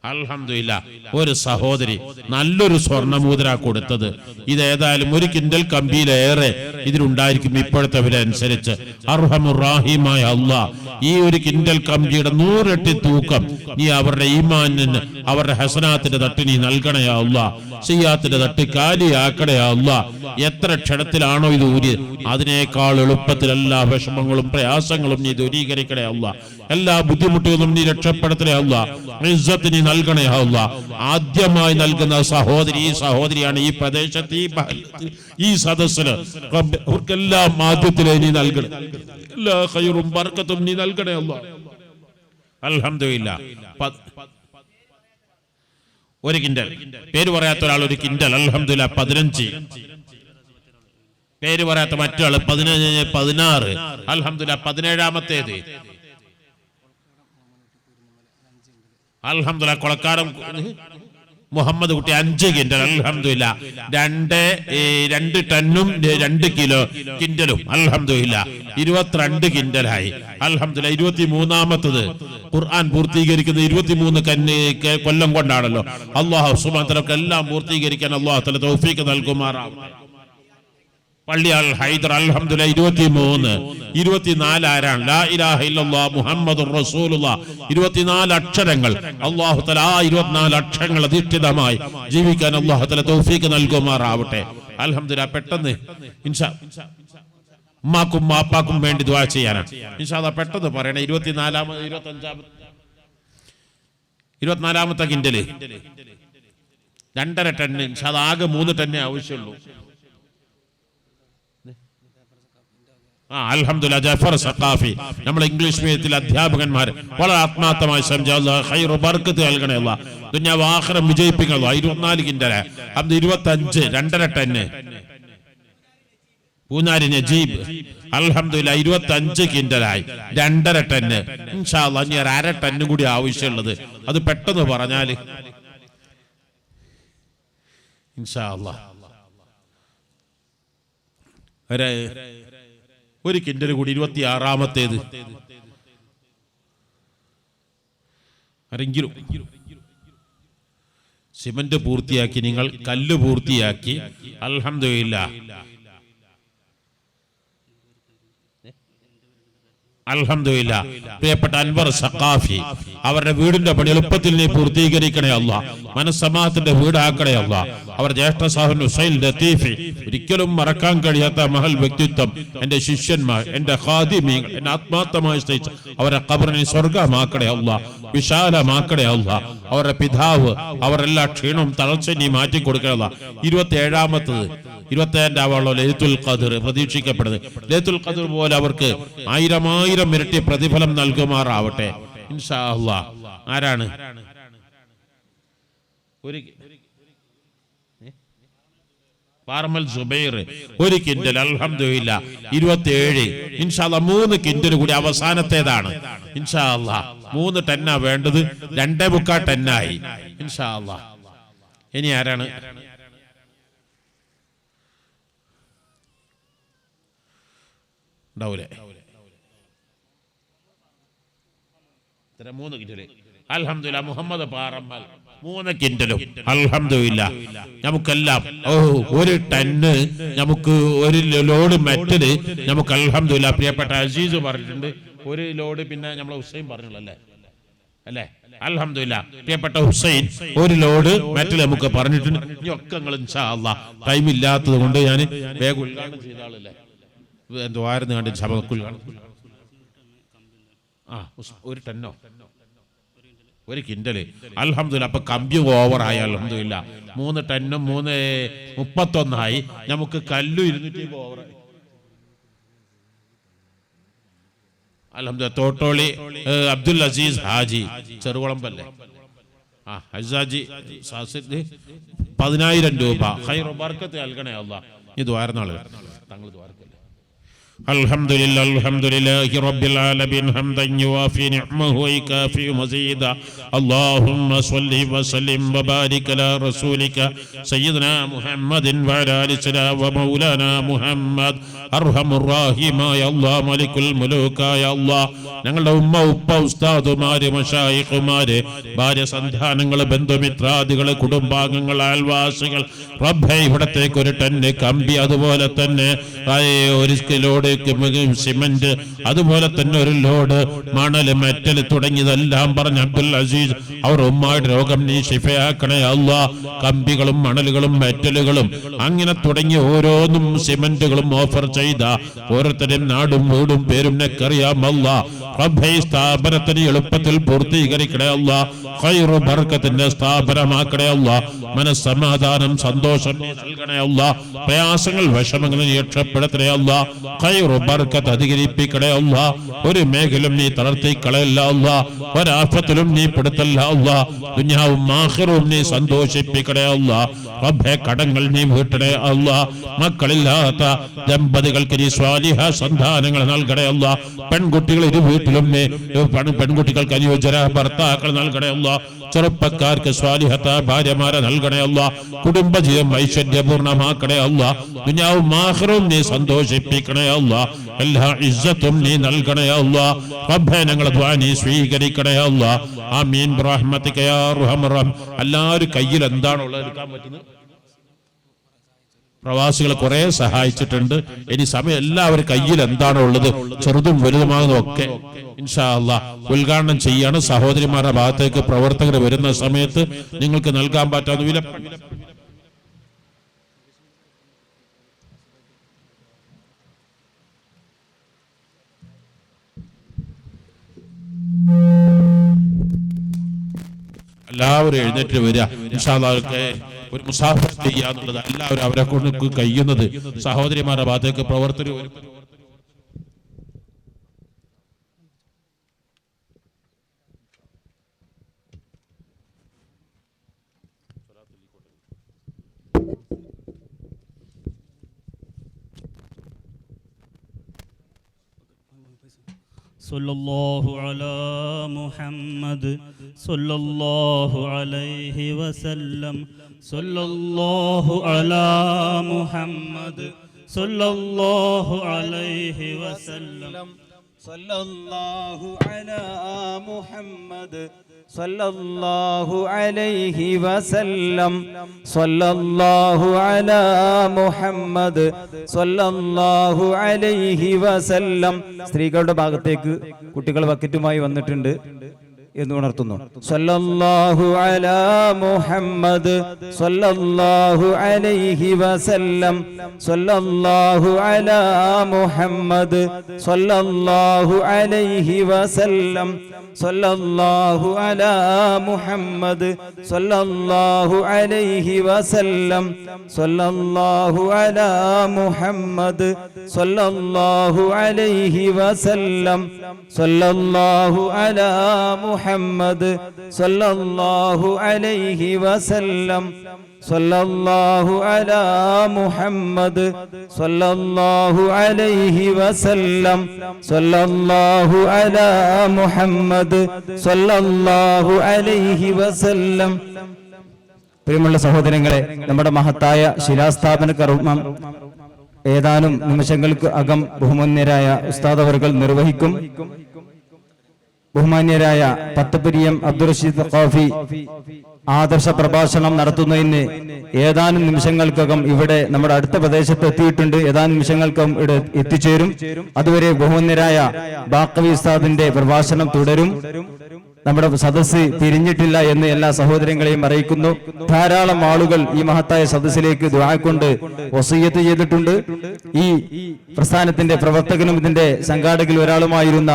Speaker 1: അൽഹംദുലില്ലാഹ്. ഒരു സഹോദരി നല്ലൊരു സ്വർണ്ണമുദ്ര കൊടുത്തത്. ഇതേതായാലും 1 കിൻഡൽ കമ്പിയിലേറെ ഇതിലുണ്ടായിരിക്കും ഇപ്പോഴത്തെ വില അനുസരിച്ച്. അർഹമുർ റഹീമായ അല്ലാഹ് ഈ 1 കിൻഡൽ കമ്പിയുടെ 100 ഇരട്ടി തൂക്കം നീ അവരുടെ ഈമാനിന് അവരുടെ ഹസനാത്തിന്റെ തട്ട് നീ നൽകണേ അല്ലാഹ്. സിയാത്തിന്റെ തട്ട് കാലിയാക്കണേ അല്ലാഹ്. എത്ര ക്ഷണത്തിലാണോ ഇത് ഊരി അതിനേക്കാൾ എളുപ്പത്തിൽ എല്ലാ വിഷമങ്ങളും പ്രയാസങ്ങളും നീ ദൂരീകരിക്കണേ അല്ലാഹ്. എല്ലാ ബുദ്ധിമുട്ടുകളും നീ രക്ഷപ്പെടുത്തണേ അല്ലാഹ്. ഇസ്സത്ത് നീ നൽകണേ അല്ലാഹ്. ആദ്യമായി നൽകുന്ന ഈ സഹോദരിയാണ് ഈ പ്രദേശത്ത് ഈ സദസ്സിന് അവർക്കെല്ലാം ആദ്യത്തിലെ നീ നൽകണേ. എല്ലാ ഖൈറും ബർക്കത്തും നീ നൽകണേ അല്ലാഹ്. അൽഹംദുലില്ലാഹ്. 1 കിൻഡൽ പേര് പറയാത്ത ഒരാൾ 1 കിൻഡൽ അൽഹംദുലില്ലാഹ് 15. പേര് പറയാത്ത മറ്റൊരാൾ 15 16 അൽഹംദുലില്ലാഹ്. 17-മത്തേത് അൽഹംദുലില്ലാഹ് കൊളക്കാടം മുഹമ്മദ് കുട്ടി 5 കിൻഡൽ അൽഹംദുലില്ലാഹ്. 2 ടണ്ണും 2 കിലോ കിൻഡലും അൽഹംദുലില്ലാഹ് 22 കിൻഡലായി അൽഹംദുലില്ലാഹ്. 23-മത്തത് ഖുർആൻ പൂർത്തീകരിക്കുന്ന 23 കൊല്ലം കൊണ്ടാണല്ലോ. അല്ലാഹു സുബ്ഹാനഹു വ തആല എല്ലാം പൂർത്തീകരിക്കാൻ അല്ലാഹു തആല തൗഫീഖ് നൽകുമാറാവട്ടെ. പള്ളിയാൽ ഹൈദർ അൽഹംദുലില്ലാഹ് 23. 24 ആരാണ്? ലാ ഇലാഹ ഇല്ലല്ലാഹ് മുഹമ്മദുർ റസൂലുള്ളാഹ് 24 അക്ഷരങ്ങൾ അല്ലാഹു തആല ആ 24 അക്ഷരങ്ങൾ അധിഷ്ഠിതമായി ജീവിക്കാൻ അല്ലാഹു തആല തൗഫീഖ് നൽകുമാറാവട്ടെ. അൽഹംദുലില്ലാഹ്. പെട്ടെന്ന് ഇൻഷാ ഉമ്മാക്കും മാപ്പാക്കും വേണ്ടി ദുആ ചെയ്യാനാണ് ഇൻഷാ അല്ലാഹ്. പെട്ടെന്ന് പറയണേ. 24-മത്തെ കിൻഡല് 2.5 ടണ്ണ് ഇൻഷാ അല്ലാഹ്. ആകെ 3 ടണ്ണേ ആവശ്യമുള്ളൂ. അൽഹംദുലില്ലാഹ് ജഅഫർ സഖാഫി നമ്മുടെ ഇംഗ്ലീഷ് മീഡിയത്തിലെ അധ്യാപകന്മാർ വളരെ ആത്മാർത്ഥമായി ശ്രമിച്ചു. ഖൈറു ബർക്കത്ത് നൽകണേ അല്ലാഹ്. ദുനിയാവ് ആഖിറം വിജയിപ്പിക്കണം. 24 കിൻഡല അത് 25 2.5 ടണ്ണ്. പൂനാരി നജീബ് അൽഹംദുലില്ലാഹ് 25 കിൻഡലായി 2.5 ടണ്ണ്. ഇൻഷാ അല്ലാഹ് ഇനി 1/2 ടണ്ണ് കൂടി ആവശ്യമുള്ളത്. അത് പെട്ടെന്ന് പറഞ്ഞാല് ഇൻഷാ അല്ലാഹ് ഒരു കിൻഡൽ കൂടി 26-ാമത്തേത് ആരെങ്കിലും സിമന്റ് പൂർത്തിയാക്കി, നിങ്ങൾ കല്ല് പൂർത്തിയാക്കി. അൽഹംദുലില്ലാഹ് അൽഹംദുലില്ലാഹ് പ്രിയപ്പെട്ട അൻവർ സഖാഫി അവരുടെ വീടിന്റെ പണി എളുപ്പത്തിൽ നീ പൂർത്തീകരിക്കണേ അല്ലാഹ്. മനസ്സമാഹത്തിന്റെ വീടാക്കണേ അല്ലാഹ്. അവർ ജ്യേഷ്ഠ സഹോദരൻ ഹുസൈൻ ലത്തീഫി ഒരിക്കലും മറക്കാൻ കഴിയാത്ത മഹൽ വ്യക്തിത്വം, എന്റെ ശിഷ്യന്മാർ, എന്റെ ഖാദിമീങ്ങൾ, എന്നെ ആത്മാർത്ഥമായി സ്നേഹിച്ച അവരെ ഖബറിനെ സ്വർഗമാക്കണേ അല്ലാഹ്, വിശാലമാക്കണേ അല്ലാഹ്. അവരുടെ പിതാവ് അവരെല്ലാ ക്ഷീണവും തളർച്ചയും നീ മാറ്റി കൊടുക്കണേ അല്ലാഹ്. 27-ാമത്തത് 27-ാവുള്ള ലൈലത്തുൽ ഖദ്ർ പ്രതീക്ഷിക്കപ്പെടുന്നത്. ലൈലത്തുൽ ഖദ്ർ പോലെ അവർക്ക് 1000 ഇരട്ടി പ്രതിഫലം നൽകുമാറാവട്ടെ ഇൻഷാ അല്ലാഹ്. ആരാണ് ഒരു പാർമൽ സുബൈർ 1 കിൻഡൽ അൽഹംദുലില്ലാഹ് 27 ഇൻഷാ അല്ലാഹ്. 3 കിൻഡൽ കൂടി അവസാനത്തേതാണ് ഇൻഷാ അല്ലാഹ്. 3 ടണ്ണാ വേണ്ടത്, 2.25 ടണ്ണായി ഇൻഷാ അല്ലാഹ്. ഇനി ആരാണ്? ഉണ്ടാവൂലേ? 3 കിൻഡല് അൽഹംദുലില്ലാഹ്. മുഹമ്മദ് പാറമ്മൽ 3 കിൻഡലും അൽഹംദുലില്ലാഹ്. നമുക്കെല്ലാം 1 ടണ്ണ് നമുക്ക് 1 ലോഡ് മെറ്റല് നമുക്ക് അൽഹംദുലില്ലാഹ്. പ്രിയപ്പെട്ട അസീസ് പറഞ്ഞിട്ടുണ്ട് 1 ലോഡ്. പിന്നെ നമ്മളെ ഹുസൈൻ പറഞ്ഞുള്ളല്ലേ അല്ലേ? അൽഹംദുലില്ലാഹ്. പ്രിയപ്പെട്ട ഹുസൈൻ 1 ലോഡ് മെറ്റൽ നമുക്ക് പറഞ്ഞിട്ടുണ്ട്. ഇനി ഒക്കെ നിങ്ങൾ ഇൻഷാ അല്ലാഹ് ടൈം ഇല്ലാത്തത് കൊണ്ട് ഞാൻ വേഗം ഉദ്ഘാടനം ചെയ്ത ആളല്ലേ എന്തുവായിരുന്നു കണ്ടി സഭക്കുൽ 1 ടണ്ണോ 1 കിൻഡല് അൽഹംദുലില്ലാഹ്. അപ്പൊ കമ്പ്യൂം ഓവറായി അൽഹംദുലില്ലാഹ്. 3 ടണ്ണും 31 നമുക്ക് കല്ലും 250 ഓവറായി അൽഹംദുലില്ലാഹ്. തോട്ടോളി അബ്ദുൽ അസീസ് ഹാജി ചെറുകുളമ്പല്ലേ ഹജാജി 10,000 രൂപ ഖൈറു ബർക്കത്ത് നൽകണേ അല്ലാഹ്. ഇത് ദ്വാരനാള് തങ്ങൾ ദ്വാരക്കല്ലേ. അൽഹംദുലില്ലാഹ് അൽഹംദുലില്ലാഹി റബ്ബിൽ ആലമീൻ ഹംദൻ യുവാഫി നിഅമഹു വയകാഫി മസീദ. അല്ലാഹുമ്മ സ്വല്ലി വസല്ലിം വബാരിക് അലാ റസൂലിക സയ്യിദനാ മുഹമ്മദിൻ വഅലാ ആലി സലാ വമൗലാനാ മുഹമ്മദ്. അർഹമുർ റഹീമായ അല്ലാഹ്, മലിക്കുൽ മുലൂക്കായ അല്ലാഹ്, ഞങ്ങളുടെ ഉമ്മ ഉപ്പ ഉസ്താദുമാര് മശായിഖുമാര് ഭാര്യ സന്താനങ്ങൾ ബന്ധുമിത്രാദികൾ കുടുംബാംഗങ്ങൾ അയൽവാസികൾ റബ്ബേ ഇവിടത്തേക്ക് 1 ടണ്ണ് കമ്പി, അതുപോലെ തന്നെ 1 ലോഡ് സിമന്റ്, അതുപോലെ തന്നെ 1 ലോഡ് മണല് മെറ്റൽ തുടങ്ങിയതെല്ലാം പറഞ്ഞ അബ്ദുൽ അസീസ് അവർ ഉമ്മയുടെ രോഗം നീ ശിഫയാക്കണേ അല്ലാഹ്. കമ്പികളും മണലുകളും മെറ്റലുകളും അങ്ങനെ തുടങ്ങി ഓരോന്നും സിമന്റുകളും ഓഫർ ചെയ്ത ഓരോരുത്തരും നാടും വീടും പേരും നെക്കറിയാം അല്ലാഹ്. റബ്ബേ സ്ഥാപനത്തിന് എളുപ്പത്തിൽ പൂർത്തീകരിക്കണേ അല്ലാഹ്. ഖൈറു ബർക്കത്തിന്റെ സ്ഥാപനമാക്കണേ അല്ലാഹ്. മനസ്സമാധാനം സന്തോഷം നൽകണേ അല്ലാഹ്. പ്രയാസങ്ങൾ വിഷമങ്ങൾ രക്ഷപ്പെടുത്തണേ അല്ലാഹ്. ഖൈറു ബർക്കത്ത് അധികരിപ്പിക്കണേ അല്ലാഹ്. ഒരു മേഖലയും നീ തളർത്തിക്കളയല്ല അല്ലാഹ്. ഒരാഫത്തിലും നീ പെടുത്തല്ല അല്ലാഹ്. ദുനിയാവും ആഖിറവും നീ സന്തോഷിപ്പിക്കണേ അല്ലാഹ്. റബ്ബേ കടങ്ങൾ നീ വീട്ടണേ അല്ലാഹ്. മക്കളില്ലാത്ത ദമ്പതികൾക്ക് നീ സ്വാലിഹ സന്താനങ്ങൾ നൽകണേ അല്ലാഹ്. പെൺകുട്ടികൾ 2 വീട്ടിലും നീ പെൺകുട്ടികൾക്ക് അനുയോജ്യര ഭർത്താക്കൾ നൽകണേ അല്ലാഹ്. ചെറുപ്പക്കാർക്ക് സ്വാലിഹത്ത ഭാര്യമാരെ നൽകണേ അല്ലാഹ്. കുടുംബജീവൻ ഐശ്വര്യപൂർണമാക്കണേ അല്ലാഹ്. ദുനിയാവും ആഖിറവും നീ സന്തോഷിപ്പിക്കണേ അല്ലാഹ്. എല്ലാ ഇസ്സത്തും നീ നൽകണേ അല്ലാഹ്. റബ്ബേ ഞങ്ങളുടെ ദുആ നീ സ്വീകരിക്കണേ അല്ലാഹ്. ആമീൻ ബിറഹ്മതിക യാ അർഹമർ റഹീം. എല്ലാവരും കയ്യിൽ എന്താണുള്ളത് എടുക്കാൻ പറ്റുന്നത്? പ്രവാസികൾ കുറെ സഹായിച്ചിട്ടുണ്ട്. ഇനി സമയം എല്ലാവരും കയ്യിൽ എന്താണോ ഉള്ളത് ചെറുതും വലുതുമാകുന്നതൊക്കെ ഇൻഷാ അല്ലാഹ് ഉദ്ഘാടനം ചെയ്യാണ്. സഹോദരിമാരുടെ ഭാഗത്തേക്ക് പ്രവർത്തകർ വരുന്ന സമയത്ത് നിങ്ങൾക്ക് നൽകാൻ പറ്റാവുന്ന വില എല്ലാവരും എഴുന്നേറ്റ് വരിക. ഇൻഷാ അല്ലാഹ് ഒരു മുസാഫർ ചെയ്യാന്നുള്ളത് എല്ലാവരും അവരെ കൊണ്ട് കഴിയുന്നത് സഹോദരിമാരുടെ ഭാഗത്തേക്ക് പ്രവർത്തകർ വരും.
Speaker 4: صلى الله على محمد صلى الله عليه وسلم صلى الله على محمد صلى الله عليه وسلم
Speaker 5: صلى الله على محمد صلى الله عليه وسلم صلى الله على محمد صلى الله عليه وسلم സ്ത്രീകളുടെ ഭാഗത്തേക്ക് കുട്ടികൾ ബക്കറ്റുമായി വന്നിട്ടുണ്ട് എന്ന് ഉണർത്തുന്നു. സല്ലല്ലാഹു അലാ മുഹമ്മദ് സല്ലല്ലാഹു അലൈഹി വസല്ലം സല്ലല്ലാഹു അലാ മുഹമ്മദ് സല്ലല്ലാഹു അലൈഹി വസല്ലം സല്ലല്ലാഹു അലാ മുഹമ്മദ് സല്ലല്ലാഹു അലൈഹി വസല്ലം സല്ലല്ലാഹു അലാ മുഹമ്മദ് സല്ലല്ലാഹു അലൈഹി വസല്ലം സല്ലല്ലാഹു അലാ മുഹമ്മദ് സല്ലല്ലാഹു അലൈഹി വസല്ലം സല്ലല്ലാഹു അലാ മുഹമ്മദ് സല്ലല്ലാഹു അലൈഹി വസല്ലം സല്ലല്ലാഹു അലാ മുഹമ്മദ് സല്ലല്ലാഹു അലൈഹി വസല്ലം. പ്രിയമുള്ള സഹോദരങ്ങളെ, നമ്മുടെ മഹത്തായ ശിലാസ്ഥാപന കർമ്മം ഏതാനും നിമിഷങ്ങൾക്ക് അകം ബഹുമാന്യരായ ഉസ്താദ് അവർകൾ നിർവഹിക്കും. ബഹുമാന്യരായ പത്തപുരിയം അബ്ദുൾ റഷീദ് ഖാഫി ആദർശ പ്രഭാഷണം നടത്തുന്നതിന് ഏതാനും നിമിഷങ്ങൾക്കകം ഇവിടെ നമ്മുടെ അടുത്ത പ്രദേശത്ത് എത്തിയിട്ടുണ്ട്. ഏതാനും നിമിഷങ്ങൾക്കകം ഇവിടെ എത്തിച്ചേരും. അതുവരെ ബഹുമാന്യരായ ബാഖവി ഉസ്താദിന്റെ പ്രഭാഷണം തുടരും. നമ്മുടെ സദസ്സ് പിരിഞ്ഞിട്ടില്ല എന്ന് എല്ലാ സഹോദരങ്ങളെയും അറിയിക്കുന്നു. ധാരാളം ആളുകൾ ഈ മഹത്തായ സദസ്സിലേക്ക് ദുആ കൊണ്ട് വസിയ്യത്ത് ചെയ്തിട്ടുണ്ട്. ഈ പ്രസ്ഥാനത്തിന്റെ പ്രവർത്തകനും ഇതിന്റെ സംഘാടകരിൽ ഒരാളുമായിരുന്ന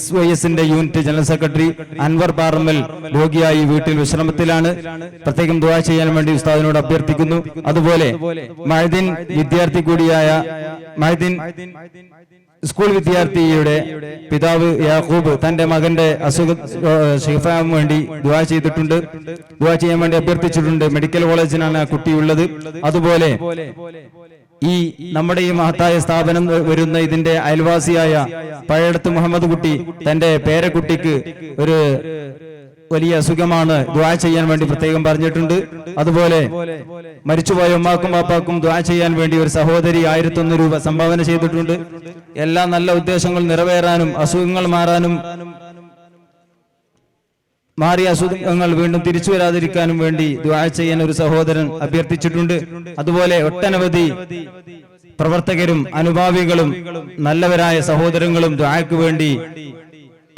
Speaker 5: SYSന്റെ unit general secretary Anwar Parammal രോഗിയായി വീട്ടിൽ വിശ്രമത്തിലാണ്. പ്രത്യേകം ദുആ ചെയ്യാൻ വേണ്ടി ഉസ്താദിനോട് അഭ്യർത്ഥിക്കുന്നു. അതുപോലെ മഅദിൻ വിദ്യാർത്ഥി കൂടിയായ മഅദിൻ സ്കൂൾ വിദ്യാർത്ഥിയുടെ പിതാവ് യാക്കൂബ് തന്റെ മകന്റെ ശിഫാൻ വേണ്ടി ദുആ ചെയ്തിട്ടുണ്ട്. ദുആ ചെയ്യാൻ വേണ്ടി അഭ്യർത്ഥിച്ചിട്ടുണ്ട്. മെഡിക്കൽ കോളേജിനാണ് ആ കുട്ടിയുള്ളത്. അതുപോലെ ഈ നമ്മുടെ ഈ മഹത്തായ സ്ഥാപനം വരുന്ന ഇതിന്റെ അയൽവാസിയായ പഴയടത്ത് മുഹമ്മദ് കുട്ടി തന്റെ പേരക്കുട്ടിക്ക് ഒരു വലിയ അസുഖമാണ്, ദുആ ചെയ്യാൻ വേണ്ടി പ്രത്യേകം പറഞ്ഞിട്ടുണ്ട്. അതുപോലെ മരിച്ചുപോയ ഉമ്മാക്കും പാപ്പാക്കും ദുആ ചെയ്യാൻ വേണ്ടി ഒരു സഹോദരി 1001 രൂപ സംഭാവന ചെയ്തിട്ടുണ്ട്. എല്ലാ നല്ല ഉദ്ദേശങ്ങൾ നിറവേറാനും അസുഖങ്ങൾ മാറാനും മാറിയ അസുഖങ്ങൾ വീണ്ടും തിരിച്ചു വരാതിരിക്കാനും വേണ്ടി ദുആ ചെയ്യാൻ ഒരു സഹോദരൻ അഭ്യർത്ഥിച്ചിട്ടുണ്ട്. അതുപോലെ ഒട്ടനവധി പ്രവർത്തകരും അനുഭാവികളും നല്ലവരായ സഹോദരങ്ങളും ദുആക്ക് വേണ്ടി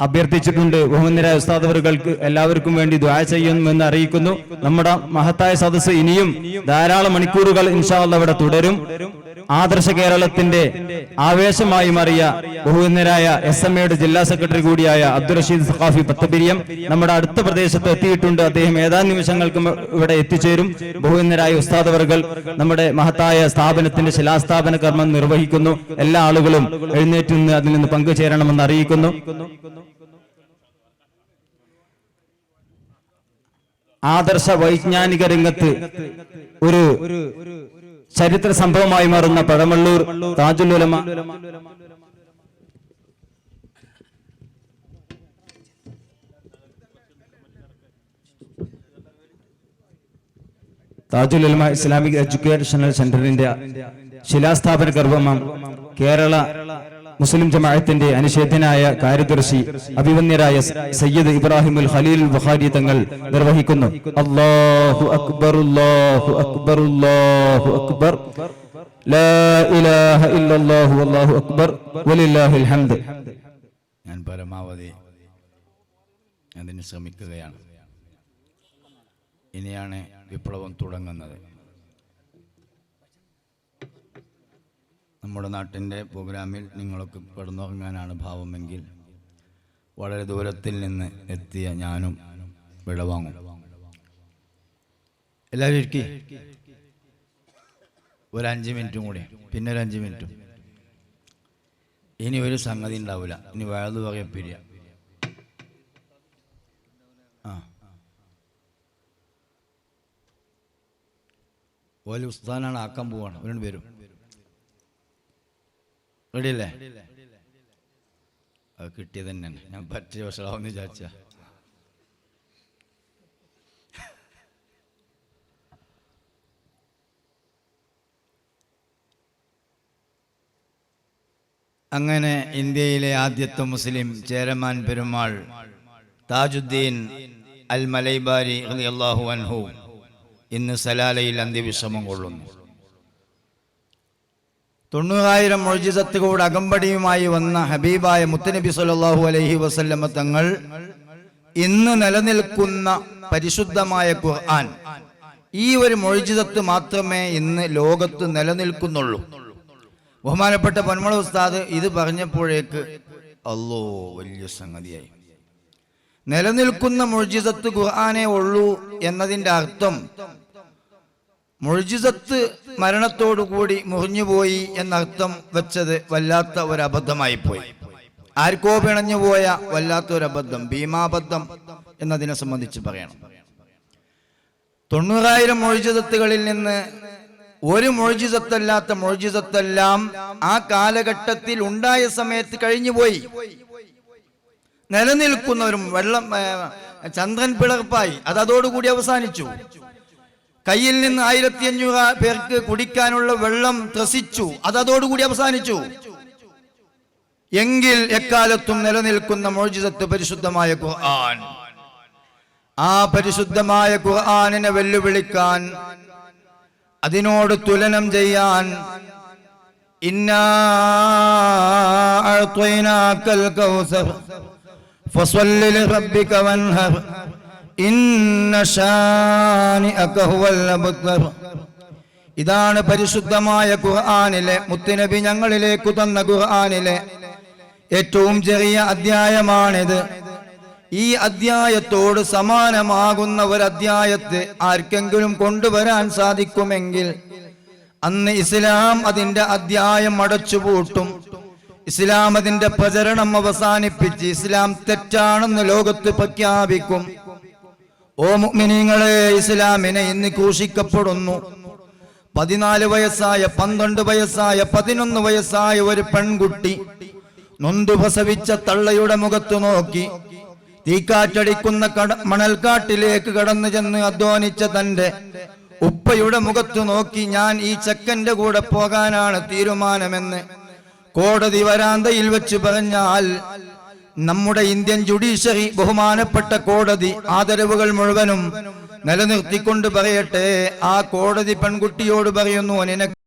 Speaker 5: അഭ്യർത്ഥിച്ചിട്ടുണ്ട്. ബഹുമാന്യരായ ഉസ്താദ് അവർക്ക് എല്ലാവർക്കും വേണ്ടി ദുആ ചെയ്യുമെന്ന് അറിയിക്കുന്നു. നമ്മുടെ മഹത്തായ സദസ്സ് ഇനിയും ധാരാളം മണിക്കൂറുകൾ ഇൻഷാ അല്ലാഹ് ഇവിടെ തുടരും. ആദർശ കേരളത്തിന്റെ ആവേശമായി മാറിയ ബഹുമാന്യരായ SMAയുടെ ജില്ലാ സെക്രട്ടറി കൂടിയായ അബ്ദുൾ റഷീദ് സഖാഫി പത്തപിരിയം നമ്മുടെ അടുത്ത പ്രദേശത്ത് എത്തിയിട്ടുണ്ട്. അദ്ദേഹം ഏതാനും നിമിഷങ്ങൾക്കും ഇവിടെ എത്തിച്ചേരും. ബഹുമാന്യരായ ഉസ്താദ് അവർകൾ നമ്മുടെ മഹത്തായ സ്ഥാപനത്തിന്റെ ശിലാസ്ഥാപന കർമ്മം നിർവഹിക്കുന്നു. എല്ലാ ആളുകളും എഴുന്നേറ്റ് നിന്ന് അതിൽ നിന്ന് പങ്കുചേരണമെന്ന് അറിയിക്കുന്നു. ആദർശ വൈജ്ഞാനിക രംഗത്ത് ഒരു ചരിത്ര സംഭവമായി മാറുന്ന പഴമള്ളൂർ താജുൽ ഉലമ ഇസ്ലാമിക് എഡ്യൂക്കേഷണൽ സെന്ററിന്റെ ശിലാസ്ഥാപന കർമ്മം കേരള മുസ്ലിം ജമാഅത്തിന്റെ അനുശേദ്യനായ കാര്യദർശി അഭിവന്യരായ സയ്യിദ് ഇബ്രാഹിമുൽ ഖലീൽ ബുഖാരി തങ്ങൾ നിർവഹിക്കുന്നു. അല്ലാഹു അക്ബർ അല്ലാഹു അക്ബർ അല്ലാഹു അക്ബർ ലാ ഇലാഹ ഇല്ലല്ലാഹു വല്ലാഹു അക്ബർ വലില്ലാഹിൽ ഹംദ്.
Speaker 6: ഞാൻ പരമാവധി അതിന് ശ്രമിക്കുകയാണ്. ഇനിയാണ് വിപ്ലവം തുടങ്ങുന്നത്. നമ്മുടെ നാട്ടിൻ്റെ പ്രോഗ്രാമിൽ നിങ്ങളൊക്കെ കിടന്നുറങ്ങാനാണ് ഭാവമെങ്കിൽ വളരെ ദൂരത്തിൽ നിന്ന് എത്തിയ ഞാനും വിടവാങ്ങും. എല്ലാവരും ഇരിക്കി. ഒരു 5 മിനിറ്റും കൂടി, പിന്നെ ഒരു 5 മിനിറ്റും. ഇനി ഒരു സംഗതി ഉണ്ടാവില്ല. ഇനി വയത് പറയപ്പിരിയ. ഓല് ഉസ്താനാണ് ആക്കാൻ പോവാണ്. അവരോട് വരും. റെഡിയല്ലേ? അത് കിട്ടിയത് തന്നെയാണ്. ഞാൻ പറ്റിയ വഷളാവെന്ന് വിചാരിച്ച. അങ്ങനെ ഇന്ത്യയിലെ ആദ്യത്തെ മുസ്ലിം ചേരമാൻ പെരുമാൾ താജുദ്ദീൻ അൽ മലൈബാരി റളിയല്ലാഹു അൻഹു ഇന്ന് സലാലയിൽ അന്ത്യവിശ്രമം കൊള്ളുന്നു. 90,000 മുഅ്ജിസത്തുകളുടെ അകമ്പടിയുമായി വന്ന ഹബീബായ മുത്തുനബി സല്ലല്ലാഹു അലൈഹി വസല്ലമ തങ്ങൾ ഇന്ന് നിലനിൽക്കുന്ന പരിശുദ്ധമായ ഖുർആൻ, ഈ ഒരു മുഅ്ജിസത്ത് മാത്രമേ ഇന്ന് ലോകത്ത് നിലനിൽക്കുന്നുള്ളൂ. ബഹുമാനപ്പെട്ട പൊന്മള ഉസ്താദ് ഇത് പറഞ്ഞപ്പോഴേക്ക് അല്ലോ വലിയ സംഗതിയായി. നിലനിൽക്കുന്ന മുഅ്ജിസത്ത് ഖുർആനേ ഉള്ളൂ എന്നതിൻ്റെ അർത്ഥം മുഅ്ജിസത്ത് മരണത്തോടുകൂടി മുറിഞ്ഞുപോയി എന്നർത്ഥം വെച്ചത് വല്ലാത്ത ഒരു അബദ്ധമായി പോയി. ആർക്കോ പിണഞ്ഞുപോയ വല്ലാത്തൊരബദ്ധം, ഭീമാബദ്ധം എന്നതിനെ സംബന്ധിച്ച് പറയണം. 90,000 മുഅ്ജിസത്തുകളിൽ നിന്ന് ഒരു മുഅ്ജിസത്തല്ലാത്ത മുഅ്ജിസത്തെല്ലാം ആ കാലഘട്ടത്തിൽ ഉണ്ടായ സമയത്ത് കഴിഞ്ഞുപോയി. നിലനിൽക്കുന്നവരും വെള്ളം ചന്ദ്രൻ പിളർപ്പായി, അതോടുകൂടി അവസാനിച്ചു. കയ്യിൽ നിന്ന് 1500 പേർക്ക് കുടിക്കാനുള്ള വെള്ളം ത്രസിച്ചു, അതോടുകൂടി അവസാനിച്ചു. എങ്കിൽ എക്കാലത്തും നിലനിൽക്കുന്ന മുഅ്ജിസത്ത് പരിശുദ്ധമായ ഖുർആൻ. ആ പരിശുദ്ധമായ ഖുർആനിനെ വെല്ലുവിളിക്കാൻ, അതിനോട് തുലനം ചെയ്യാൻ ഇന്നാ അഅ്തൈനാകൽ കൗസർ ഫസ്വല്ലി ലിറബ്ബിക വൻഹർ ഇന്ന ശാനിഅക ഹുവൽ അബ്തർ. ഇതാണ് പരിശുദ്ധമായ ഖുർആനിലെ മുത്തുനബി ഞങ്ങളിലേക്ക് തന്ന ഖുർആനിലെ ഏറ്റവും ചെറിയ അധ്യായമാണിത്. ഈ അധ്യായത്തോട് സമാനമാകുന്ന ഒരു അധ്യായത്തെ ആർക്കെങ്കിലും കൊണ്ടുവരാൻ സാധിക്കുമെങ്കിൽ അന്ന് ഇസ്ലാം അതിന്റെ അധ്യായം അടച്ചുപൂട്ടും. ഇസ്ലാം അതിന്റെ പ്രചരണം അവസാനിപ്പിച്ച് ഇസ്ലാം തെറ്റാണെന്ന് ലോകത്ത് പ്രഖ്യാപിക്കും. ഓ മുഅ്മിനീങ്ങളെ, ഇസ്ലാമിനെ ഇന്ന് ക്രൂശിക്കപ്പെടുന്നു. 14 വയസ്സായ 12 വയസ്സായ 11 വയസ്സായ ഒരു പെൺകുട്ടി നൊന്തു പ്രസവിച്ച തള്ളയുടെ മുഖത്ത് നോക്കി തീക്കാറ്റടിക്കുന്ന മണൽക്കാട്ടിലേക്ക് കടന്നു ചെന്ന് അധ്വാനിച്ച തന്റെ ഉപ്പയുടെ മുഖത്ത് നോക്കി ഞാൻ ഈ ചെക്കന്റെ കൂടെ പോകാനാണ് തീരുമാനമെന്ന് കോടതി വരാന്തയിൽ വെച്ച് പറഞ്ഞാൽ നമ്മുടെ ഇന്ത്യൻ ജുഡീഷ്യറി, ബഹുമാനപ്പെട്ട കോടതി, ആദരവുകൾ മുഴുവനും നിലനിർത്തിക്കൊണ്ട് പറയട്ടെ, ആ കോടതി പെൺകുട്ടിയോട് പറയുന്നു, നിനക്ക്